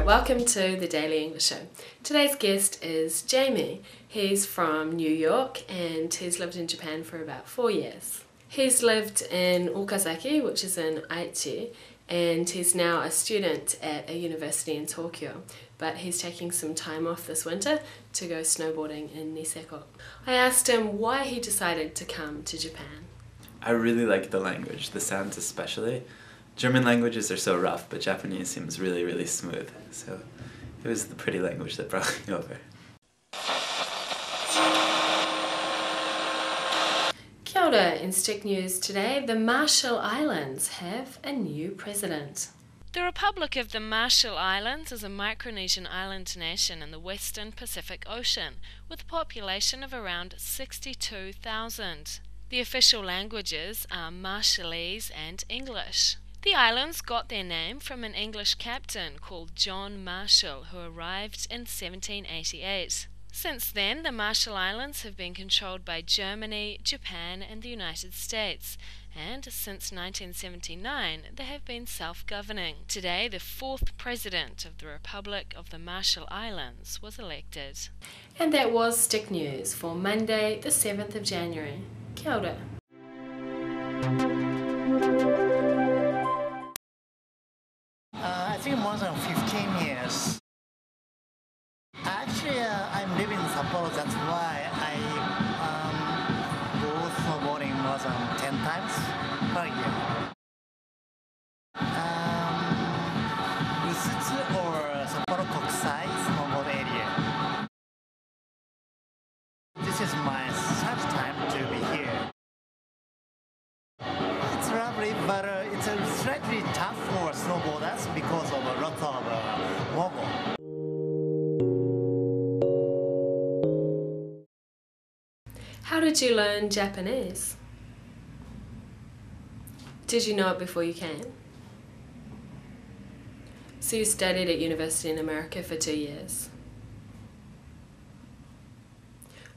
welcome to the Daily English Show. Today's guest is Jamie. He's from New York and he's lived in Japan for about 4 years. He's lived in Okazaki, which is in Aichi, and he's now a student at a university in Tokyo, but he's taking some time off this winter to go snowboarding in Niseko. I asked him why he decided to come to Japan. I really like the language, the sounds especially. German languages are so rough, but Japanese seems really, really smooth. So it was the pretty language that brought me over. Kia ora, in Stick News today, the Marshall Islands have a new president. The Republic of the Marshall Islands is a Micronesian island nation in the western Pacific Ocean, with a population of around 62,000. The official languages are Marshallese and English. The islands got their name from an English captain called John Marshall, who arrived in 1788. Since then, the Marshall Islands have been controlled by Germany, Japan and the United States, and since 1979 they have been self-governing. Today, the 4th president of the Republic of the Marshall Islands was elected. And that was Stick News for Monday, the 7th of January. Kia ora. I think more than 15 years. Actually, I'm living in Sapporo. That's why I go snowboarding more than 10 times per year. Usutsu or Sapporo Kokusai snowboard area. This is my third time to be here. It's lovely, but it's slightly tough for snowboarders because of a lot of wobble. How did you learn Japanese? Did you know it before you came? So you studied at university in America for 2 years.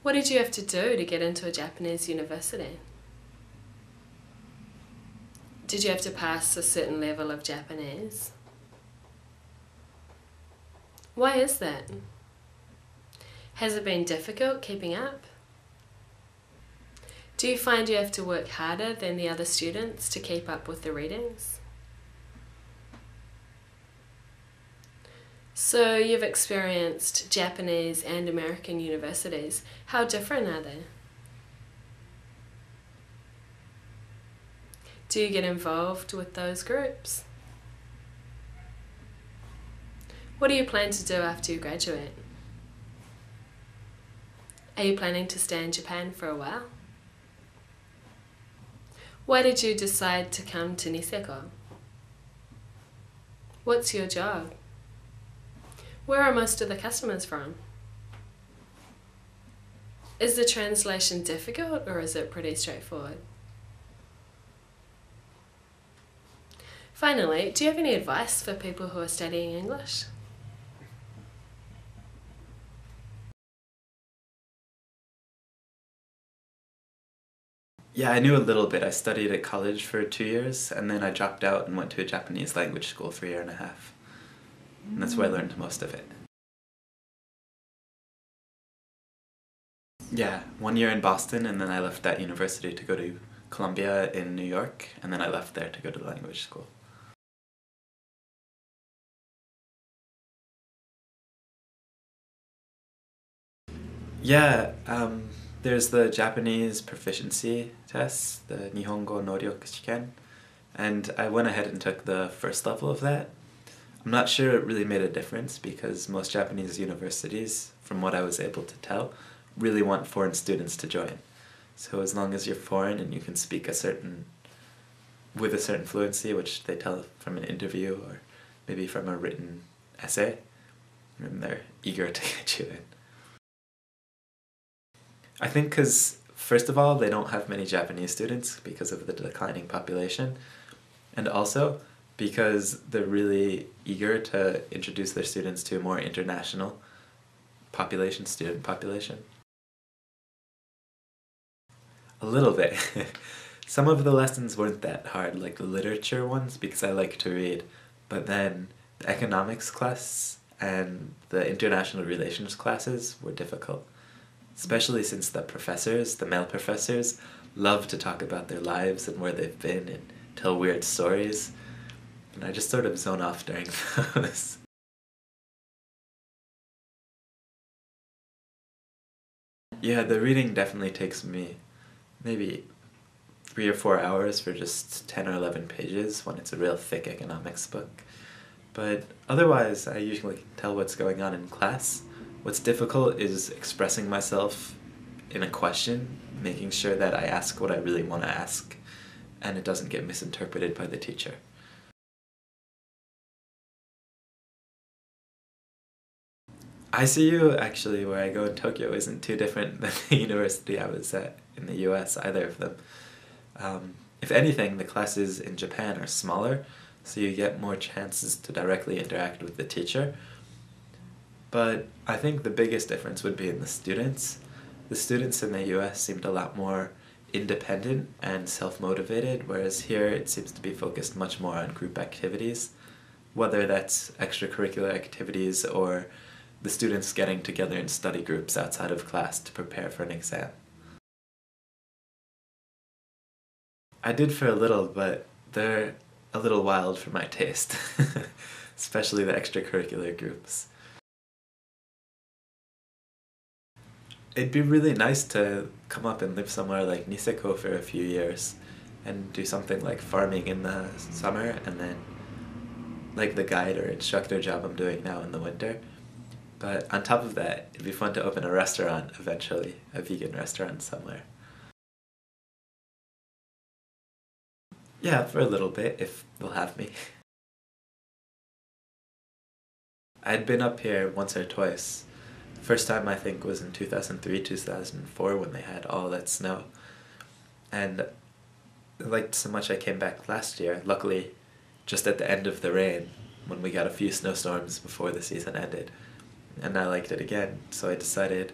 What did you have to do to get into a Japanese university? Did you have to pass a certain level of Japanese? Why is that? Has it been difficult keeping up? Do you find you have to work harder than the other students to keep up with the readings? So you've experienced Japanese and American universities. How different are they? Do you get involved with those groups? What do you plan to do after you graduate? Are you planning to stay in Japan for a while? Why did you decide to come to Niseko? What's your job? Where are most of the customers from? Is the translation difficult or is it pretty straightforward? Finally, do you have any advice for people who are studying English? Yeah, I knew a little bit. I studied at college for 2 years, and then I dropped out and went to a Japanese language school for 1.5 years. And that's where I learned most of it. Yeah, 1 year in Boston, and then I left that university to go to Columbia in New York, and then I left there to go to the language school. Yeah, there's the Japanese proficiency test, the Nihongo Noryoku Shiken, and I went ahead and took the first level of that. I'm not sure it really made a difference because most Japanese universities, from what I was able to tell, really want foreign students to join. So as long as you're foreign and you can speak with a certain fluency, which they tell from an interview or maybe from a written essay, and they're eager to get you in. I think because, first of all, they don't have many Japanese students because of the declining population, and also because they're really eager to introduce their students to a more international student population. A little bit. Some of the lessons weren't that hard, like the literature ones, because I like to read, but then the economics class and the international relations classes were difficult, especially since the male professors, love to talk about their lives and where they've been and tell weird stories, and I just sort of zone off during those. Yeah, the reading definitely takes me maybe 3 or 4 hours for just 10 or 11 pages when it's a real thick economics book. But otherwise, I usually can tell what's going on in class. What's difficult is expressing myself in a question, making sure that I ask what I really want to ask, and it doesn't get misinterpreted by the teacher. ICU, actually, where I go in Tokyo, isn't too different than the university I was at in the US, either of them. If anything, the classes in Japan are smaller, so you get more chances to directly interact with the teacher. But I think the biggest difference would be in the students. The students in the US seemed a lot more independent and self-motivated, whereas here it seems to be focused much more on group activities, whether that's extracurricular activities or the students getting together in study groups outside of class to prepare for an exam. I did for a little, but they're a little wild for my taste, especially the extracurricular groups. It'd be really nice to come up and live somewhere like Niseko for a few years and do something like farming in the summer and then like the guide or instructor job I'm doing now in the winter. But on top of that, it'd be fun to open a restaurant eventually, a vegan restaurant somewhere. Yeah, for a little bit, if they'll have me. I'd been up here once or twice. First time I think was in 2003, 2004 when they had all that snow. And I liked so much I came back last year, luckily just at the end of the rain when we got a few snowstorms before the season ended. And I liked it again, so I decided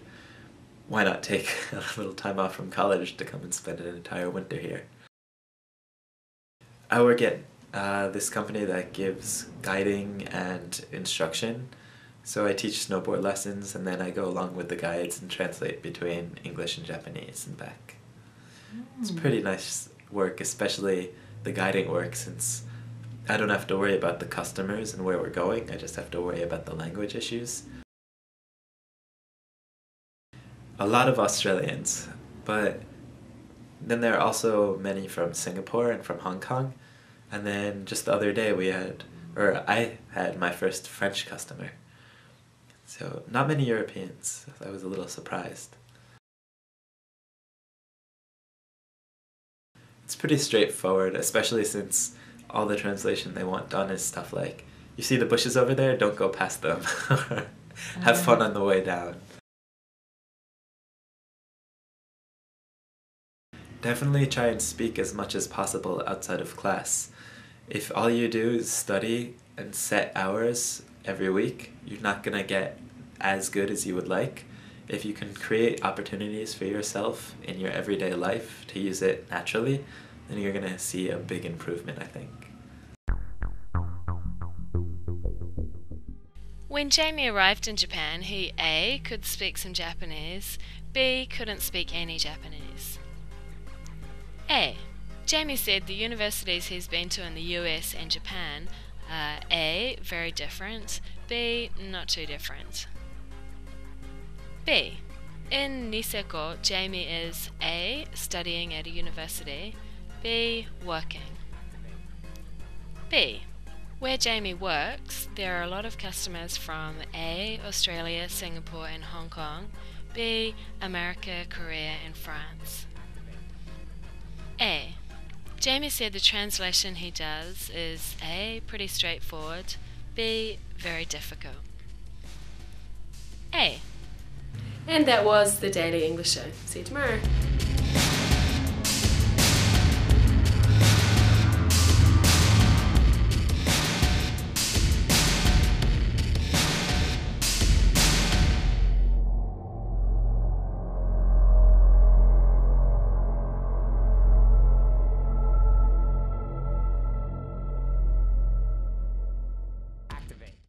why not take a little time off from college to come and spend an entire winter here. I work at this company that gives guiding and instruction. So I teach snowboard lessons and then I go along with the guides and translate between English and Japanese and back. It's pretty nice work, especially the guiding work, since I don't have to worry about the customers and where we're going, I just have to worry about the language issues. A lot of Australians, but then there are also many from Singapore and from Hong Kong. And then just the other day I had my first French customer. So not many Europeans. I was a little surprised. It's pretty straightforward, especially since all the translation they want done is stuff like, you see the bushes over there? Don't go past them. Have fun on the way down. Definitely try and speak as much as possible outside of class. If all you do is study and set hours every week, you're not going to get as good as you would like. If you can create opportunities for yourself in your everyday life to use it naturally, then you're going to see a big improvement, I think. When Jamie arrived in Japan, he A. could speak some Japanese, B. couldn't speak any Japanese. A. Jamie said the universities he's been to in the US and Japan are A. very different, B. not too different. B. In Niseko, Jamie is A. studying at a university, B. working. B. Where Jamie works, there are a lot of customers from A. Australia, Singapore and Hong Kong, B. America, Korea and France. A. Jamie said the translation he does is A. pretty straightforward, B. very difficult. A. And that was the Daily English Show. See you tomorrow.